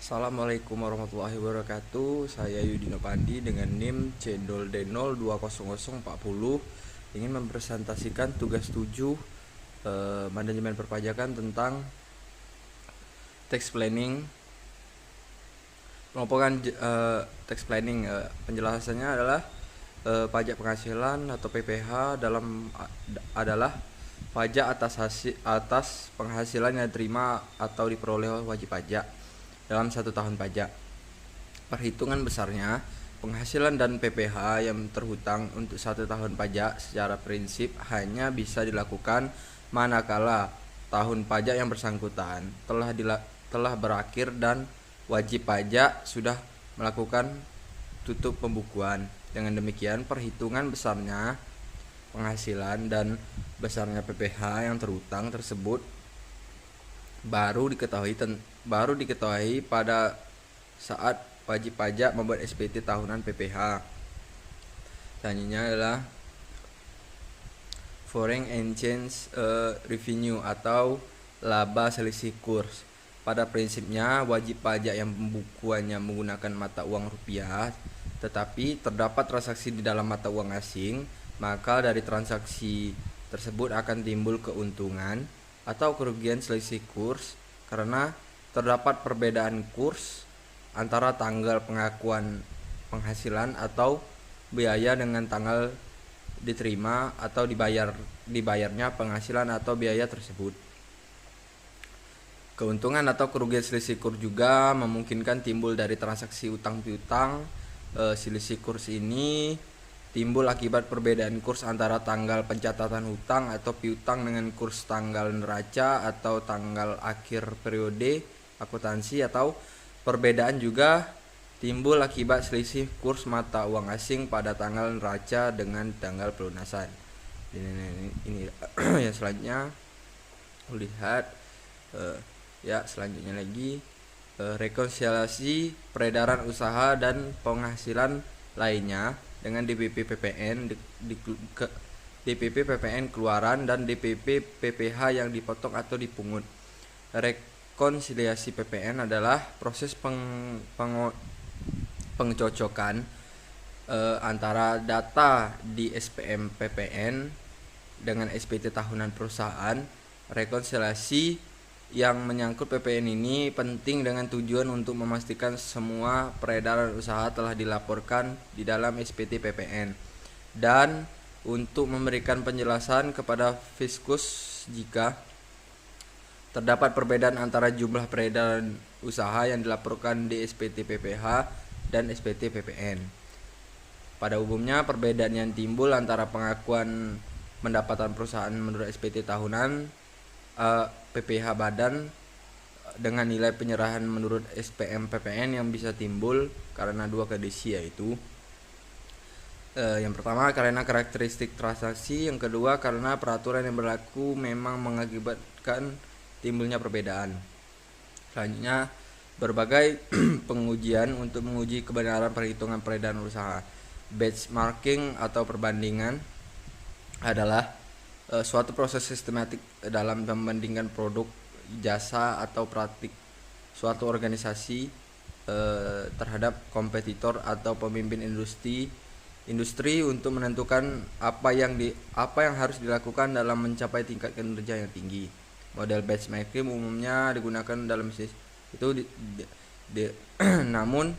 Assalamualaikum warahmatullahi wabarakatuh. Saya Yudino Pandi dengan NIM Cendol D020040 ingin mempresentasikan tugas 7 manajemen perpajakan tentang tax planning. Pengelompokan tax planning, penjelasannya adalah pajak penghasilan atau PPH adalah pajak atas penghasilan yang diterima atau diperoleh wajib pajak dalam 1 tahun pajak. Perhitungan besarnya penghasilan dan PPH yang terhutang untuk 1 tahun pajak secara prinsip hanya bisa dilakukan manakala tahun pajak yang bersangkutan telah berakhir dan wajib pajak sudah melakukan tutup pembukuan. Dengan demikian, perhitungan besarnya penghasilan dan besarnya PPH yang terhutang tersebut baru diketahui pada saat wajib pajak membuat SPT tahunan PPH. Selanjutnya adalah Foreign Exchange Revenue atau laba selisih kurs. Pada prinsipnya, wajib pajak yang pembukuannya menggunakan mata uang rupiah tetapi terdapat transaksi di dalam mata uang asing, maka dari transaksi tersebut akan timbul keuntungan atau kerugian selisih kurs karena terdapat perbedaan kurs antara tanggal pengakuan penghasilan atau biaya dengan tanggal diterima atau dibayarnya penghasilan atau biaya tersebut. Keuntungan atau kerugian selisih kurs juga memungkinkan timbul dari transaksi utang piutang. Selisih kurs ini timbul akibat perbedaan kurs antara tanggal pencatatan hutang atau piutang dengan kurs tanggal neraca atau tanggal akhir periode akuntansi, atau perbedaan juga timbul akibat selisih kurs mata uang asing pada tanggal neraca dengan tanggal pelunasan. Ini yang selanjutnya lihat selanjutnya lagi rekonsiliasi peredaran usaha dan penghasilan lainnya dengan DPP PPN DPP PPN keluaran dan DPP PPH yang dipotong atau dipungut. Rekonsiliasi PPN adalah proses pengecocokan antara data di SPM PPN dengan SPT tahunan perusahaan. Rekonsiliasi yang menyangkut PPN ini penting dengan tujuan untuk memastikan semua peredaran usaha telah dilaporkan di dalam SPT PPN dan untuk memberikan penjelasan kepada Fiskus jika terdapat perbedaan antara jumlah peredaran usaha yang dilaporkan di SPT PPH dan SPT PPN. Pada umumnya, perbedaan yang timbul antara pengakuan pendapatan perusahaan menurut SPT tahunan PPH badan dengan nilai penyerahan menurut SPM PPN yang bisa timbul karena dua kondisi, yaitu yang pertama karena karakteristik transaksi, yang kedua karena peraturan yang berlaku memang mengakibatkan timbulnya perbedaan. Selanjutnya, berbagai pengujian untuk menguji kebenaran perhitungan peredaran usaha. Benchmarking atau perbandingan adalah suatu proses sistematik dalam membandingkan produk, jasa, atau praktik suatu organisasi terhadap kompetitor atau pemimpin industri untuk menentukan apa yang harus dilakukan dalam mencapai tingkat kinerja yang tinggi. Model benchmarking umumnya digunakan dalam namun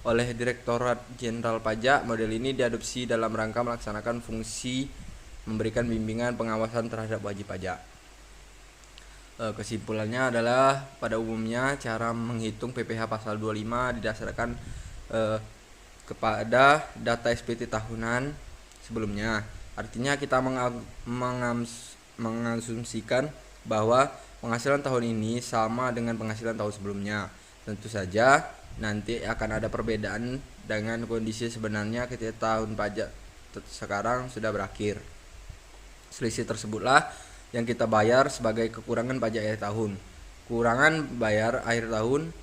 oleh Direktorat Jenderal Pajak, model ini diadopsi dalam rangka melaksanakan fungsi memberikan bimbingan pengawasan terhadap wajib pajak. Kesimpulannya adalah pada umumnya cara menghitung PPH pasal 25 didasarkan kepada data SPT tahunan sebelumnya. Artinya kita mengasumsikan bahwa penghasilan tahun ini sama dengan penghasilan tahun sebelumnya. Tentu saja nanti akan ada perbedaan dengan kondisi sebenarnya ketika tahun pajak sekarang sudah berakhir. Selisih tersebutlah yang kita bayar sebagai kekurangan pajak akhir tahun. Kurangan bayar akhir tahun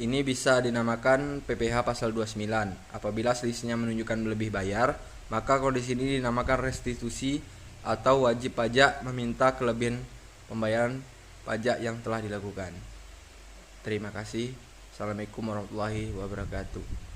ini bisa dinamakan PPH pasal 29. Apabila selisihnya menunjukkan lebih bayar, maka kondisi ini dinamakan restitusi atau wajib pajak meminta kelebihan pembayaran pajak yang telah dilakukan. Terima kasih. Assalamualaikum warahmatullahi wabarakatuh.